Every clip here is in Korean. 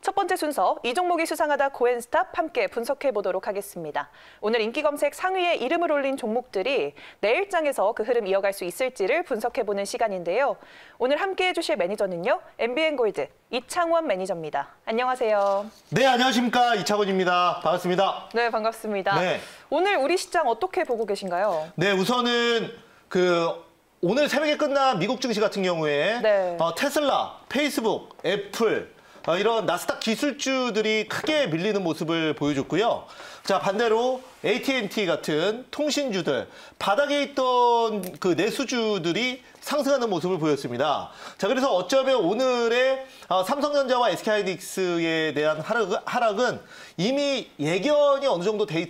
첫 번째 순서, 이 종목이 수상하다 고엔스탑 함께 분석해 보도록 하겠습니다. 오늘 인기 검색 상위에 이름을 올린 종목들이 내일장에서 그 흐름 이어갈 수 있을지를 분석해 보는 시간인데요. 오늘 함께해 주실 매니저는요, MBN골드 이창원 매니저입니다. 안녕하세요. 네, 안녕하십니까. 이창원입니다. 반갑습니다. 네, 반갑습니다. 네. 오늘 우리 시장 어떻게 보고 계신가요? 네, 우선은 오늘 새벽에 끝난 미국 증시 같은 경우에 네. 테슬라, 페이스북, 애플 이런 나스닥 기술주들이 크게 밀리는 모습을 보여줬고요. 자, 반대로 AT&T 같은 통신주들, 바닥에 있던 그 내수주들이 상승하는 모습을 보였습니다. 자, 그래서 어쩌면 오늘의 삼성전자와 SK하이닉스에 대한 하락은 이미 예견이 어느 정도 돼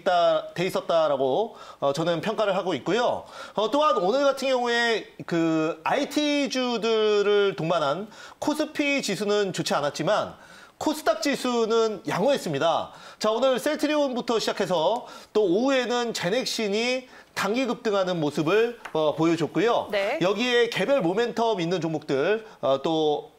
있었다라고 저는 평가를 하고 있고요. 또한 오늘 같은 경우에 그 IT주들을 동반한 코스피 지수는 좋지 않았지만 코스닥 지수는 양호했습니다. 자, 오늘 셀트리온부터 시작해서 또 오후에는 제넥신이 단기 급등하는 모습을 보여줬고요. 네. 여기에 개별 모멘텀 있는 종목들 또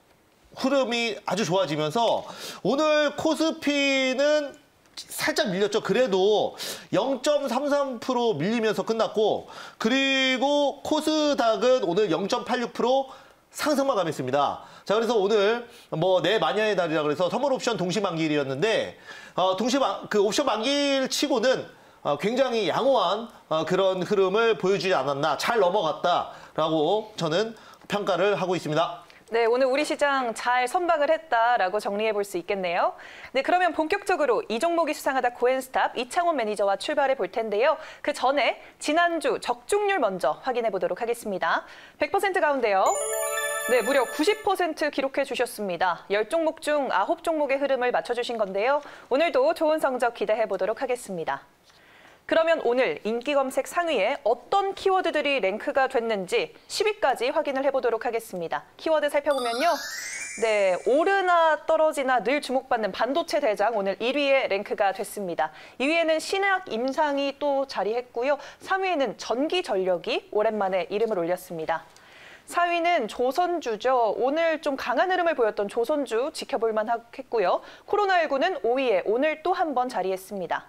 흐름이 아주 좋아지면서 오늘 코스피는 살짝 밀렸죠. 그래도 0.33% 밀리면서 끝났고, 그리고 코스닥은 오늘 0.86% 상승 마감했습니다. 자, 그래서 오늘 내 마녀의 날이라 그래서 선물 옵션 동시 만기일이었는데 그 옵션 만기일 치고는 굉장히 양호한 그런 흐름을 보여주지 않았나, 잘 넘어갔다라고 저는 평가를 하고 있습니다. 네, 오늘 우리 시장 잘 선방을 했다라고 정리해 볼 수 있겠네요. 네, 그러면 본격적으로 이 종목이 수상하다 고엔스탑 이창원 매니저와 출발해 볼 텐데요. 그 전에 지난주 적중률 먼저 확인해 보도록 하겠습니다. 100% 가운데요. 네, 무려 90% 기록해 주셨습니다. 10종목 중 9종목의 흐름을 맞춰주신 건데요. 오늘도 좋은 성적 기대해 보도록 하겠습니다. 그러면 오늘 인기 검색 상위에 어떤 키워드들이 랭크가 됐는지 10위까지 확인을 해보도록 하겠습니다. 키워드 살펴보면요. 네, 오르나 떨어지나 늘 주목받는 반도체 대장 오늘 1위에 랭크가 됐습니다. 2위에는 신약 임상이 또 자리했고요. 3위에는 전기전력이 오랜만에 이름을 올렸습니다. 4위는 조선주죠. 오늘 좀 강한 흐름을 보였던 조선주 지켜볼 만했고요. 코로나19는 5위에 오늘 또 한 번 자리했습니다.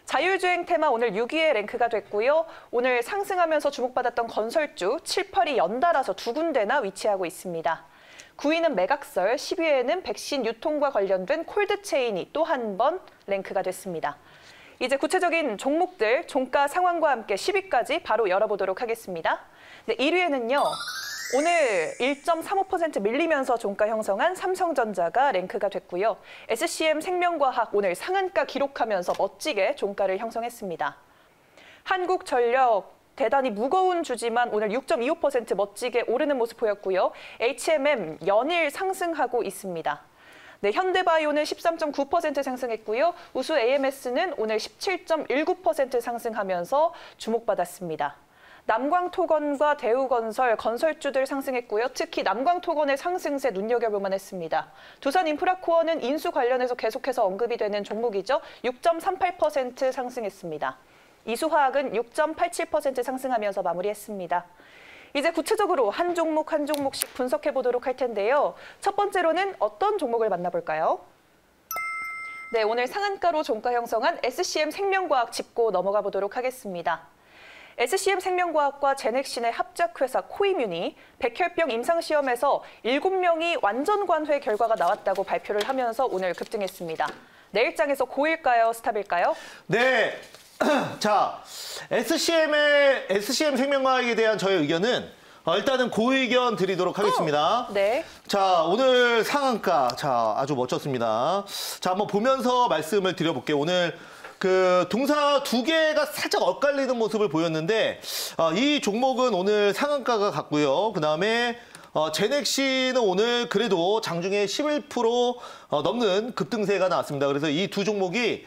자율주행 테마 오늘 6위에 랭크가 됐고요. 오늘 상승하면서 주목받았던 건설주 7, 8위 연달아서 두 군데나 위치하고 있습니다. 9위는 매각설, 10위에는 백신 유통과 관련된 콜드체인이 또 한 번 랭크가 됐습니다. 이제 구체적인 종목들, 종가 상황과 함께 10위까지 바로 열어보도록 하겠습니다. 네, 1위에는요. 오늘 1.35% 밀리면서 종가 형성한 삼성전자가 랭크가 됐고요. SCM 생명과학 오늘 상한가 기록하면서 멋지게 종가를 형성했습니다. 한국전력 대단히 무거운 주지만 오늘 6.25% 멋지게 오르는 모습 보였고요. HMM 연일 상승하고 있습니다. 네, 현대바이오는 13.9% 상승했고요. 우수 AMS는 오늘 17.19% 상승하면서 주목받았습니다. 남광토건과 대우건설, 건설주들 상승했고요. 특히 남광토건의 상승세 눈여겨볼만 했습니다. 두산인프라코어는 인수 관련해서 계속해서 언급이 되는 종목이죠. 6.38% 상승했습니다. 이수화학은 6.87% 상승하면서 마무리했습니다. 이제 구체적으로 한 종목 한 종목씩 분석해 보도록 할 텐데요. 첫 번째로는 어떤 종목을 만나볼까요? 네, 오늘 상한가로 종가 형성한 SCM 생명과학 짚고 넘어가 보도록 하겠습니다. SCM 생명과학과 제넥신의 합작회사 코이뮨이 백혈병 임상시험에서 7명이 완전 관회 결과가 나왔다고 발표를 하면서 오늘 급등했습니다. 내일장에서 고일까요? 스탑일까요? 네. 자, SCM 생명과학에 대한 저의 의견은 일단은 고의견 드리도록 하겠습니다. 네. 자, 오늘 상한가, 자, 아주 멋졌습니다. 자, 한번 보면서 말씀을 드려볼게요. 오늘 그 동사 두 개가 살짝 엇갈리는 모습을 보였는데 이 종목은 오늘 상한가가 같고요. 그다음에 제넥신은 오늘 그래도 장중에 11% 넘는 급등세가 나왔습니다. 그래서 이 두 종목이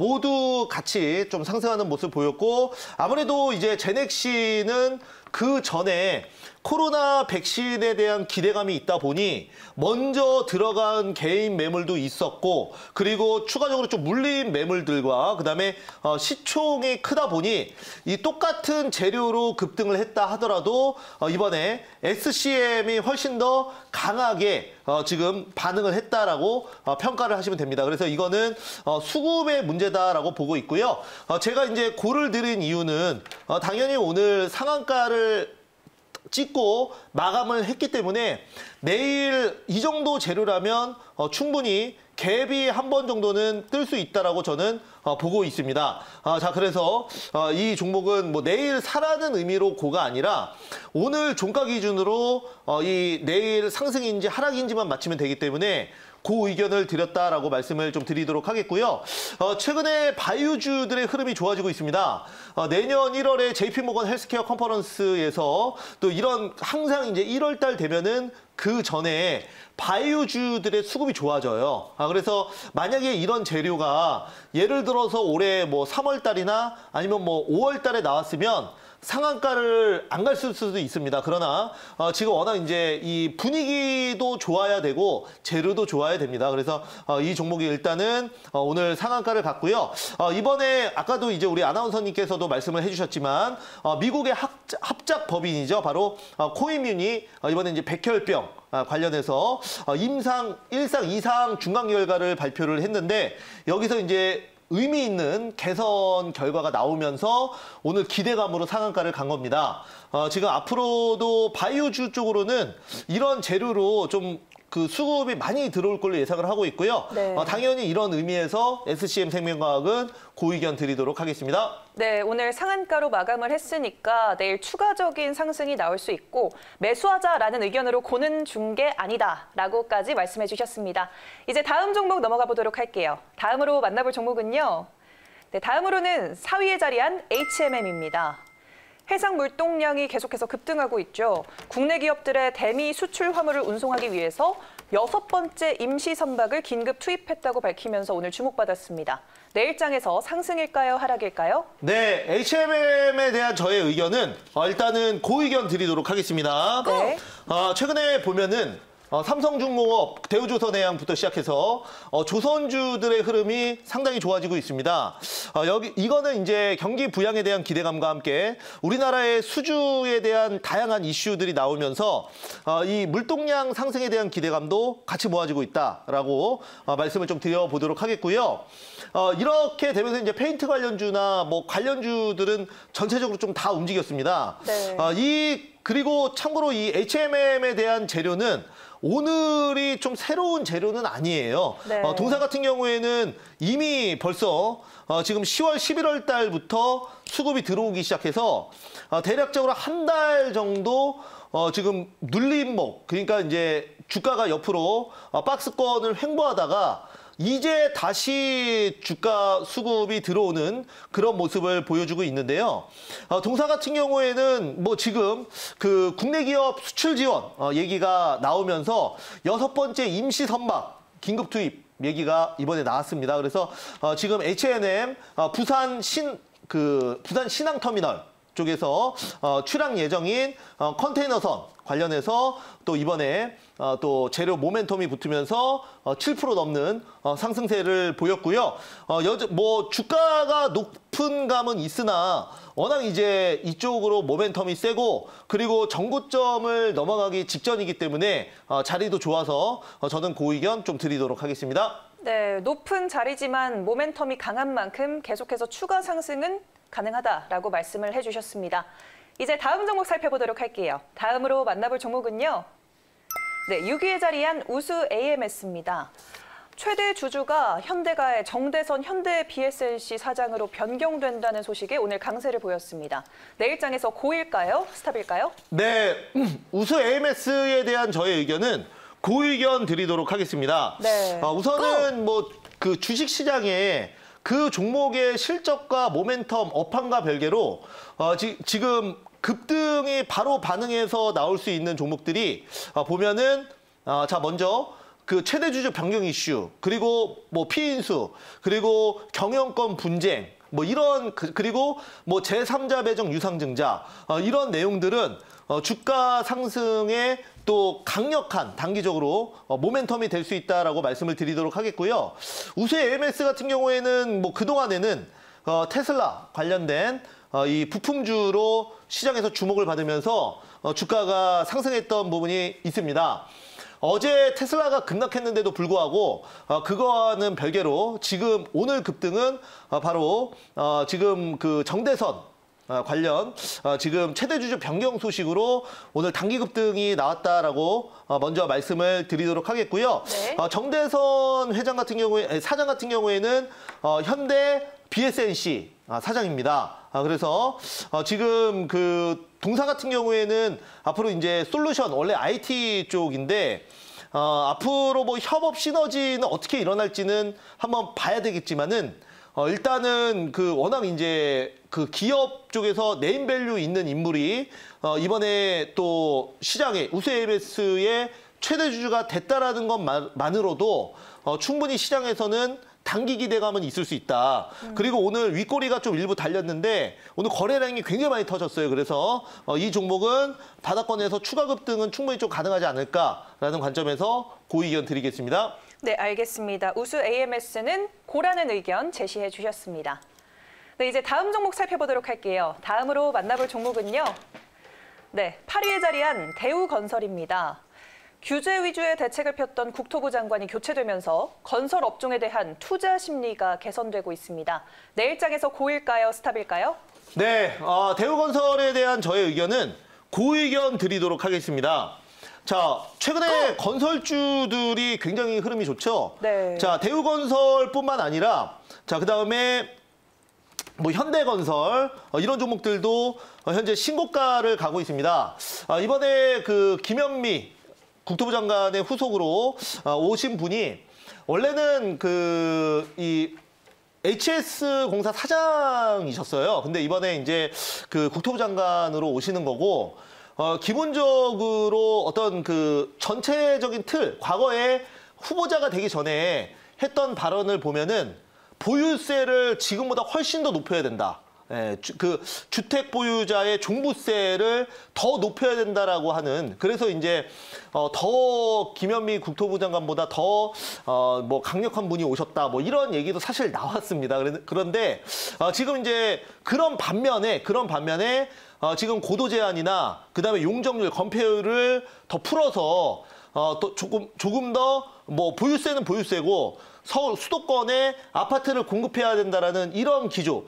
모두 같이 좀 상승하는 모습을 보였고, 아무래도 이제 제넥신은 그 전에 코로나 백신에 대한 기대감이 있다 보니 먼저 들어간 개인 매물도 있었고, 그리고 추가적으로 좀 물린 매물들과 그다음에 시총이 크다 보니 이 똑같은 재료로 급등을 했다 하더라도 이번에 SCM이 훨씬 더 강하게 지금 반응을 했다라고 평가를 하시면 됩니다. 그래서 이거는 수급의 문제다라고 보고 있고요. 제가 이제 고를 드린 이유는 당연히 오늘 상한가를 찍고 마감을 했기 때문에 내일 이 정도 재료라면 충분히 갭이 한 번 정도는 뜰 수 있다라고 저는 보고 있습니다. 자, 그래서 이 종목은 뭐 내일 사라는 의미로 고가 아니라 오늘 종가 기준으로 이 내일 상승인지 하락인지만 맞추면 되기 때문에 그 의견을 드렸다라고 말씀을 좀 드리도록 하겠고요. 최근에 바이오주들의 흐름이 좋아지고 있습니다. 내년 1월에 JP모건 헬스케어 컨퍼런스에서 또 이런 항상 이제 1월 달 되면은 그 전에 바이오주들의 수급이 좋아져요. 그래서 만약에 이런 재료가 예를 들어서 올해 뭐 3월 달이나 아니면 뭐 5월 달에 나왔으면 상한가를 안 갈 수도 있습니다. 그러나 지금 워낙 이제 이 분위기도 좋아야 되고 재료도 좋아야 됩니다. 그래서 이 종목이 일단은 오늘 상한가를 갔고요. 이번에 아까도 이제 우리 아나운서님께서도 말씀을 해주셨지만 미국의 합작 법인이죠. 바로 코임윤이 이번에 이제 백혈병 관련해서 임상 1상, 2상 중간 결과를 발표를 했는데 여기서 이제 의미 있는 개선 결과가 나오면서 오늘 기대감으로 상한가를 간 겁니다. 지금 앞으로도 바이오주 쪽으로는 이런 재료로 좀 그 수급이 많이 들어올 걸로 예상을 하고 있고요. 네. 당연히 이런 의미에서 SCM 생명과학은 고의견 드리도록 하겠습니다. 네, 오늘 상한가로 마감을 했으니까 내일 추가적인 상승이 나올 수 있고 매수하자라는 의견으로 고는 준 게 아니다라고까지 말씀해 주셨습니다. 이제 다음 종목 넘어가 보도록 할게요. 다음으로 만나볼 종목은요. 네, 다음으로는 4위에 자리한 HMM입니다. 해상 물동량이 계속해서 급등하고 있죠. 국내 기업들의 대미 수출 화물을 운송하기 위해서 6번째 임시 선박을 긴급 투입했다고 밝히면서 오늘 주목받았습니다. 내일장에서 상승일까요? 하락일까요? 네, HMM에 대한 저의 의견은 일단은 고의견 드리도록 하겠습니다. 네. 최근에 보면은 삼성중공업, 대우조선해양부터 시작해서 조선주들의 흐름이 상당히 좋아지고 있습니다. 이거는 이제 경기 부양에 대한 기대감과 함께 우리나라의 수주에 대한 다양한 이슈들이 나오면서 이 물동량 상승에 대한 기대감도 같이 모아지고 있다라고 말씀을 좀 드려보도록 하겠고요. 이렇게 되면서 이제 페인트 관련주나 뭐 관련주들은 전체적으로 좀 다 움직였습니다. 네. 그리고 참고로 이 HMM에 대한 재료는 오늘이 좀 새로운 재료는 아니에요. 네. 동사 같은 경우에는 이미 벌써 지금 10월, 11월 달부터 수급이 들어오기 시작해서 대략적으로 한 달 정도 지금 눌림목, 그러니까 이제 주가가 옆으로 박스권을 횡보하다가 이제 다시 주가 수급이 들어오는 그런 모습을 보여주고 있는데요. 동사 같은 경우에는 뭐 지금 그 국내 기업 수출 지원 얘기가 나오면서 6번째 임시 선박 긴급 투입 얘기가 이번에 나왔습니다. 그래서 지금 H&M 부산 신항터미널 쪽에서 출항 예정인 컨테이너선 관련해서 또 이번에 또 재료 모멘텀이 붙으면서 7% 넘는 상승세를 보였고요. 뭐 주가가 높은 감은 있으나 워낙 이제 이쪽으로 모멘텀이 세고 그리고 정고점을 넘어가기 직전이기 때문에 자리도 좋아서 저는 고의견 좀 드리도록 하겠습니다. 네, 높은 자리지만 모멘텀이 강한 만큼 계속해서 추가 상승은 가능하다라고 말씀을 해주셨습니다. 이제 다음 종목 살펴보도록 할게요. 다음으로 만나볼 종목은요. 네, 6위에 자리한 우수 AMS입니다. 최대 주주가 현대가의 정대선 현대 BSNC 사장으로 변경된다는 소식에 오늘 강세를 보였습니다. 내일장에서 고일까요? 스탑일까요? 네, 우수 AMS에 대한 저의 의견은 고의견 드리도록 하겠습니다. 네. 우선은 뭐 그 주식시장에 그 종목의 실적과 모멘텀, 업황과 별개로 지금 급등이 바로 반응해서 나올 수 있는 종목들이 보면은 자 먼저 그 최대 주주 변경 이슈, 그리고 뭐 피인수, 그리고 경영권 분쟁, 뭐 이런 그리고 뭐 제3자 배정 유상증자 이런 내용들은 주가 상승에 또 강력한 단기적으로 모멘텀이 될 수 있다라고 말씀을 드리도록 하겠고요. 우수 AMS 같은 경우에는 뭐 그동안에는 테슬라 관련된 이 부품주로 시장에서 주목을 받으면서 주가가 상승했던 부분이 있습니다. 어제 테슬라가 급락했는데도 불구하고 그거와는 별개로 지금 오늘 급등은 바로 지금 그 정대선 관련 지금 최대 주주 변경 소식으로 오늘 단기 급등이 나왔다라고 먼저 말씀을 드리도록 하겠고요. 네. 정대선 회장 같은 경우에 사장 같은 경우에는 현대 BSNC 사장입니다. 그래서 지금 그 동사 같은 경우에는 앞으로 이제 솔루션 원래 IT 쪽인데 앞으로 뭐 협업 시너지는 어떻게 일어날지는 한번 봐야 되겠지만은 일단은 그 워낙 이제 그 기업 쪽에서 네임밸류 있는 인물이 이번에 또 시장에 우수 AMS의 최대 주주가 됐다라는 것만으로도 충분히 시장에서는 단기 기대감은 있을 수 있다. 그리고 오늘 윗꼬리가 좀 일부 달렸는데 오늘 거래량이 굉장히 많이 터졌어요. 그래서 이 종목은 바닥권에서 추가 급등은 충분히 좀 가능하지 않을까라는 관점에서 고의견 드리겠습니다. 네, 알겠습니다. 우수 AMS는 고라는 의견 제시해 주셨습니다. 네, 이제 다음 종목 살펴보도록 할게요. 다음으로 만나볼 종목은요. 네, 8위에 자리한 대우건설입니다. 규제 위주의 대책을 폈던 국토부 장관이 교체되면서 건설 업종에 대한 투자 심리가 개선되고 있습니다. 내일장에서 고일까요? 스탑일까요? 네, 대우건설에 대한 저의 의견은 고의견 드리도록 하겠습니다. 자, 최근에 건설주들이 굉장히 흐름이 좋죠. 네. 자, 대우건설뿐만 아니라 자, 그다음에 뭐 현대건설 이런 종목들도 현재 신고가를 가고 있습니다. 이번에 그 김현미 국토부 장관의 후속으로 오신 분이 원래는 이 HS공사 사장이셨어요. 근데 이번에 이제 그 국토부 장관으로 오시는 거고 기본적으로 어떤 그 전체적인 틀, 과거에 후보자가 되기 전에 했던 발언을 보면은 보유세를 지금보다 훨씬 더 높여야 된다. 예, 그 주택 보유자의 종부세를 더 높여야 된다라고 하는, 그래서 이제 더 김현미 국토부 장관보다 더 뭐 강력한 분이 오셨다, 뭐 이런 얘기도 사실 나왔습니다. 그런데 지금 이제 그런 반면에 지금 고도 제한이나 그다음에 용적률 건폐율을 더 풀어서 또 조금 더 뭐 보유세는 보유세고 서울 수도권에 아파트를 공급해야 된다라는 이런 기조,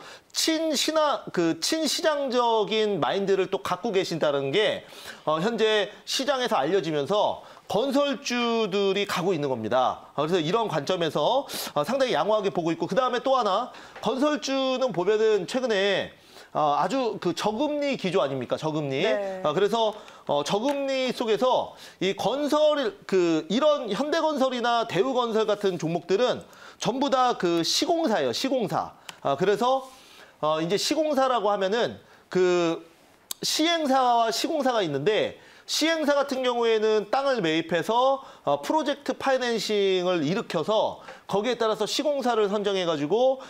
친시장적인 마인드를 또 갖고 계신다는 게 현재 시장에서 알려지면서 건설주들이 가고 있는 겁니다. 그래서 이런 관점에서 상당히 양호하게 보고 있고, 그 다음에 또 하나 건설주는 보면은 최근에 아주 그 저금리 기조 아닙니까? 저금리. 네. 그래서 저금리 속에서 이 건설 이런 현대건설이나 대우건설 같은 종목들은 전부 다 그 시공사예요. 시공사. 그래서 이제 시공사라고 하면은 그 시행사와 시공사가 있는데, 시행사 같은 경우에는 땅을 매입해서 프로젝트 파이낸싱을 일으켜서 거기에 따라서 시공사를 선정해가지고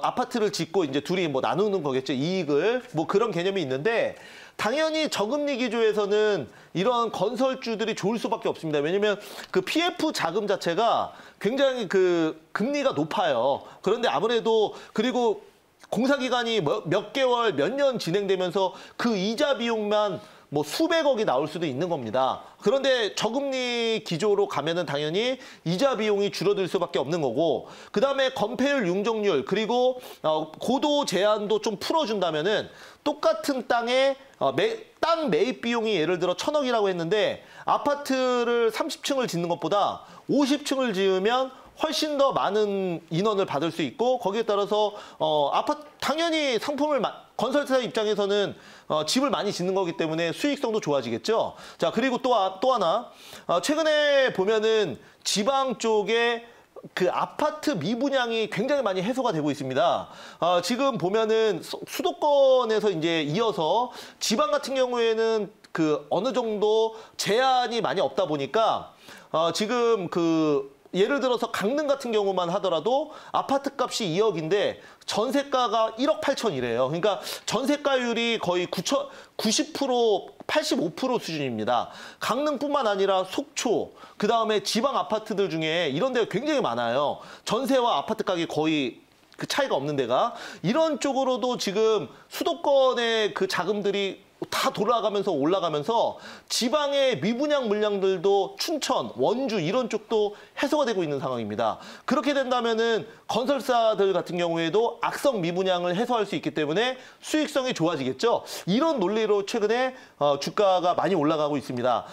아파트를 짓고 이제 둘이 뭐 나누는 거겠죠. 이익을. 뭐 그런 개념이 있는데, 당연히 저금리 기조에서는 이런 건설주들이 좋을 수밖에 없습니다. 왜냐면 그 PF 자금 자체가 굉장히 그 금리가 높아요. 그런데 아무래도 그리고 공사기간이 몇 개월, 몇 년 진행되면서 그 이자 비용만 뭐 수백억이 나올 수도 있는 겁니다. 그런데 저금리 기조로 가면은 당연히 이자 비용이 줄어들 수밖에 없는 거고, 그 다음에 건폐율, 용적률, 그리고 고도 제한도 좀 풀어준다면은 똑같은 땅에 땅 매입 비용이 예를 들어 1,000억이라고 했는데 아파트를 30층을 짓는 것보다 50층을 지으면 훨씬 더 많은 인원을 받을 수 있고, 거기에 따라서 당연히 상품을 건설사 입장에서는 집을 많이 짓는 거기 때문에 수익성도 좋아지겠죠. 자, 그리고 또 하나 최근에 보면은 지방 쪽에 그 아파트 미분양이 굉장히 많이 해소가 되고 있습니다. 지금 보면은 수도권에서 이제 이어서 지방 같은 경우에는 그 어느 정도 제한이 많이 없다 보니까 지금 예를 들어서 강릉 같은 경우만 하더라도 아파트 값이 2억인데 전세가가 1억 8천이래요. 그러니까 전세가율이 거의 90%, 85% 수준입니다. 강릉뿐만 아니라 속초, 그다음에 지방 아파트들 중에 이런 데가 굉장히 많아요. 전세와 아파트 가격이 거의 그 차이가 없는 데가. 이런 쪽으로도 지금 수도권의 그 자금들이 다 돌아가면서 올라가면서 지방의 미분양 물량들도 춘천, 원주 이런 쪽도 해소가 되고 있는 상황입니다. 그렇게 된다면은 건설사들 같은 경우에도 악성 미분양을 해소할 수 있기 때문에 수익성이 좋아지겠죠. 이런 논리로 최근에 주가가 많이 올라가고 있습니다.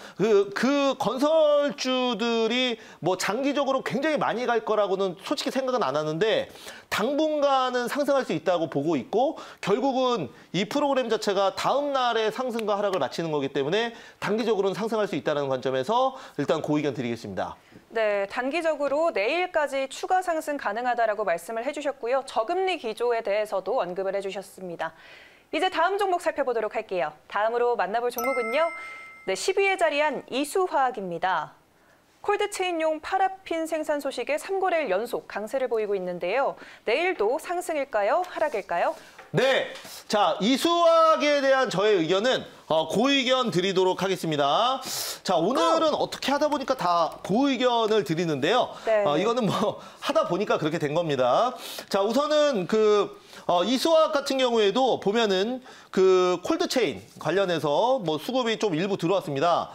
그 건설주들이 뭐 장기적으로 굉장히 많이 갈 거라고는 솔직히 생각은 안 하는데 당분간은 상승할 수 있다고 보고 있고 결국은 이 프로그램 자체가 다음 날에 상승과 하락을 마치는 거기 때문에 단기적으로는 상승할 수 있다는 관점에서 일단 고의견 드리겠습니다. 네, 단기적으로 내일까지 추가 상승 가능하다라고 말씀을 해주셨고요. 저금리 기조에 대해서도 언급을 해주셨습니다. 이제 다음 종목 살펴보도록 할게요. 다음으로 만나볼 종목은요. 네, 10위에 자리한 이수화학입니다. 콜드체인용 파라핀 생산 소식에 3거래일 연속 강세를 보이고 있는데요. 내일도 상승일까요? 하락일까요? 네, 자 이수학에 대한 저의 의견은 고의견 드리도록 하겠습니다. 자 오늘은 어떻게 하다 보니까 다 고의견을 드리는데요. 네. 이거는 뭐 하다 보니까 그렇게 된 겁니다. 자 우선은 이수학 같은 경우에도 보면은 그 콜드체인 관련해서 뭐 수급이 좀 일부 들어왔습니다.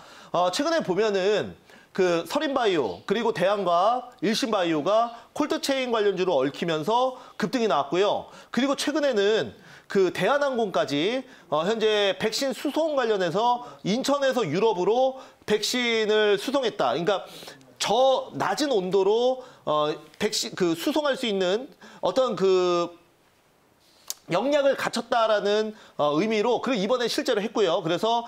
최근에 보면은 그 서린바이오 그리고 대한과학, 일신바이오가 콜드체인 관련주로 얽히면서 급등이 나왔고요. 그리고 최근에는 그 대한항공까지 현재 백신 수송 관련해서 인천에서 유럽으로 백신을 수송했다. 그러니까 저 낮은 온도로 백신 수송할 수 있는 어떤 역량을 갖췄다라는 의미로 그리고 이번에 실제로 했고요. 그래서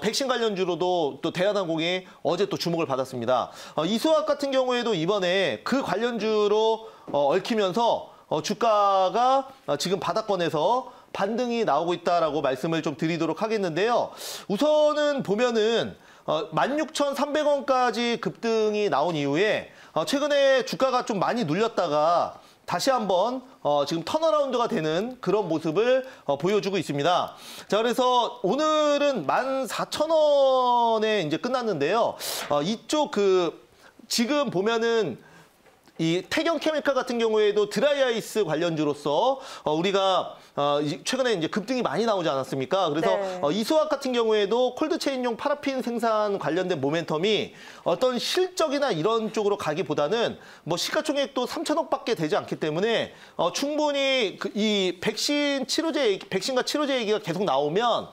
백신 관련주로도 또 대한항공이 어제 또 주목을 받았습니다. 이수학 같은 경우에도 이번에 그 관련주로 얽히면서 주가가 지금 바닥권에서 반등이 나오고 있다라고 말씀을 좀 드리도록 하겠는데요. 우선은 보면은 16,300원까지 급등이 나온 이후에 최근에 주가가 좀 많이 눌렸다가 다시 한번 지금 턴어라운드가 되는 그런 모습을 보여주고 있습니다. 자, 그래서 오늘은 14,000원에 이제 끝났는데요. 이쪽 지금 보면은 이 태경 케미칼 같은 경우에도 드라이아이스 관련주로서 우리가 최근에 이제 급등이 많이 나오지 않았습니까? 그래서 네. 이수학 같은 경우에도 콜드체인용 파라핀 생산 관련된 모멘텀이 어떤 실적이나 이런 쪽으로 가기보다는 뭐 시가총액도 3천억밖에 되지 않기 때문에 충분히 이 백신과 치료제 얘기가 계속 나오면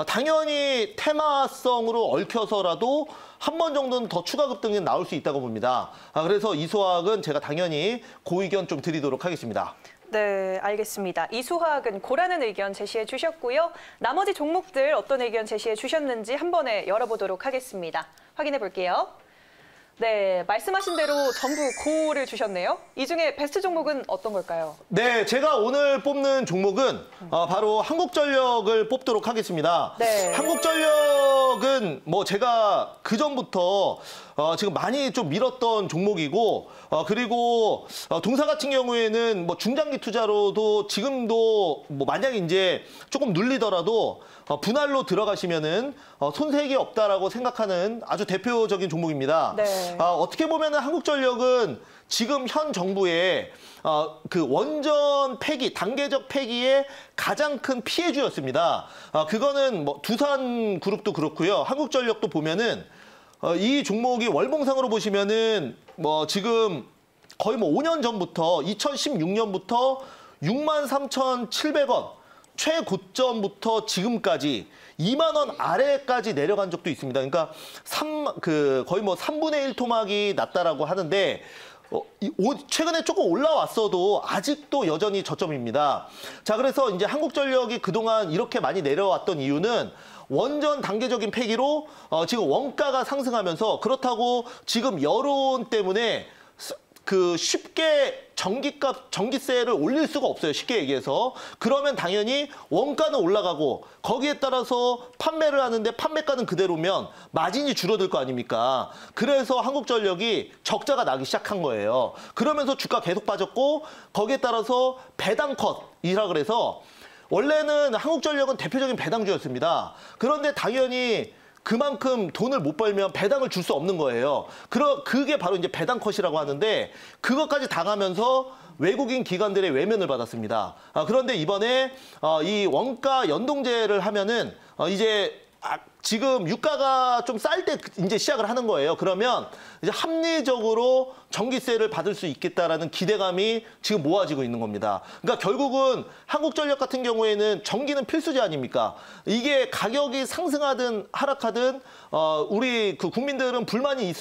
당연히 테마성으로 얽혀서라도 한 번 정도는 더 추가 급등이 나올 수 있다고 봅니다. 그래서 이수학은 제가 당연히 고의견 좀 드리도록 하겠습니다. 네, 알겠습니다. 이수화학은 고라는 의견 제시해 주셨고요. 나머지 종목들 어떤 의견 제시해 주셨는지 한 번에 열어보도록 하겠습니다. 확인해 볼게요. 네, 말씀하신 대로 전부 고를 주셨네요. 이 중에 베스트 종목은 어떤 걸까요? 네, 제가 오늘 뽑는 종목은 바로 한국전력을 뽑도록 하겠습니다. 네. 한국전력은 뭐 제가 그전부터 지금 많이 좀 밀었던 종목이고 그리고 동사 같은 경우에는 뭐 중장기 투자로도 지금도 뭐 만약에 이제 조금 눌리더라도 분할로 들어가시면은 손색이 없다라고 생각하는 아주 대표적인 종목입니다. 네. 어떻게 보면은 한국전력은 지금 현 정부의 그 원전 폐기, 단계적 폐기의 가장 큰 피해주였습니다. 그거는 뭐 두산그룹도 그렇고요. 한국전력도 보면은 이 종목이 월봉상으로 보시면은 뭐 지금 거의 뭐 5년 전부터 2016년부터 63,700원 최고점부터 지금까지 2만 원 아래까지 내려간 적도 있습니다. 그러니까 거의 뭐 3분의 1 토막이 났다라고 하는데 최근에 조금 올라왔어도 아직도 여전히 저점입니다. 자, 그래서 이제 한국전력이 그동안 이렇게 많이 내려왔던 이유는 원전 단계적인 폐기로 지금 원가가 상승하면서 그렇다고 지금 여론 때문에 쉽게 전기세를 올릴 수가 없어요. 쉽게 얘기해서. 그러면 당연히 원가는 올라가고 거기에 따라서 판매를 하는데 판매가는 그대로면 마진이 줄어들 거 아닙니까? 그래서 한국전력이 적자가 나기 시작한 거예요. 그러면서 주가 계속 빠졌고 거기에 따라서 배당 컷이라 그래서 원래는 한국전력은 대표적인 배당주였습니다. 그런데 당연히 그만큼 돈을 못 벌면 배당을 줄 수 없는 거예요. 그게 바로 이제 배당컷이라고 하는데 그것까지 당하면서 외국인 기관들의 외면을 받았습니다. 그런데 이번에 이 원가 연동제를 하면은 이제 지금 유가가 좀 쌀 때 이제 시작을 하는 거예요. 그러면 이제 합리적으로 전기세를 받을 수 있겠다라는 기대감이 지금 모아지고 있는 겁니다. 그러니까 결국은 한국전력 같은 경우에는 전기는 필수제 아닙니까? 이게 가격이 상승하든 하락하든 우리 그 국민들은 불만이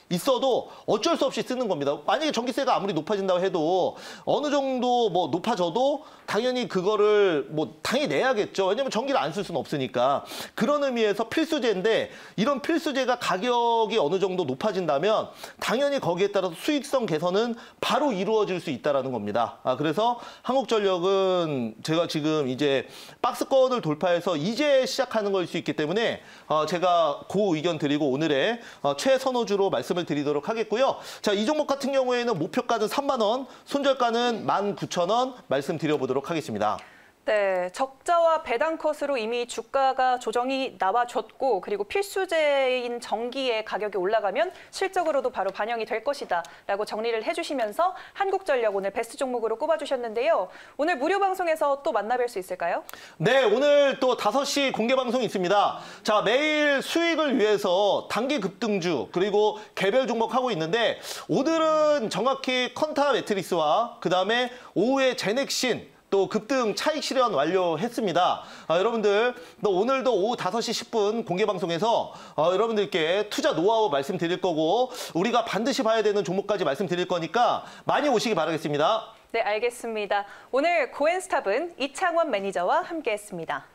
있어도 어쩔 수 없이 쓰는 겁니다. 만약에 전기세가 아무리 높아진다고 해도 어느 정도 뭐 높아져도 당연히 그거를 뭐 당연히 내야겠죠. 왜냐면 전기를 안 쓸 수는 없으니까. 그런 의미에서 필수제인데 이런 필수제가 가격이 어느 정도 높아진다면 당연히 거기에 따라서 수익성 개선은 바로 이루어질 수 있다는 겁니다. 그래서 한국전력은 제가 지금 이제 박스권을 돌파해서 이제 시작하는 걸 수 있기 때문에 제가 그 의견 드리고 오늘의 최선호주로 말씀을 드리도록 하겠고요. 자, 이 종목 같은 경우에는 목표가는 3만 원, 손절가는 19,000원 말씀드려보도록 하겠습니다. 네, 적자와 배당컷으로 이미 주가가 조정이 나와줬고 그리고 필수제인 전기의 가격이 올라가면 실적으로도 바로 반영이 될 것이다 라고 정리를 해주시면서 한국전력 오늘 베스트 종목으로 꼽아주셨는데요. 오늘 무료 방송에서 또 만나뵐 수 있을까요? 네, 오늘 또 5시 공개 방송이 있습니다. 자, 매일 수익을 위해서 단기 급등주 그리고 개별 종목 하고 있는데 오늘은 정확히 컨타 매트릭스와 그다음에 오후에 제넥신 또 급등 차익 실현 완료했습니다. 여러분들 또 오늘도 오후 5시 10분 공개 방송에서 여러분들께 투자 노하우 말씀드릴 거고 우리가 반드시 봐야 되는 종목까지 말씀드릴 거니까 많이 오시기 바라겠습니다. 네, 알겠습니다. 오늘 고엔스탑은 이창원 매니저와 함께했습니다.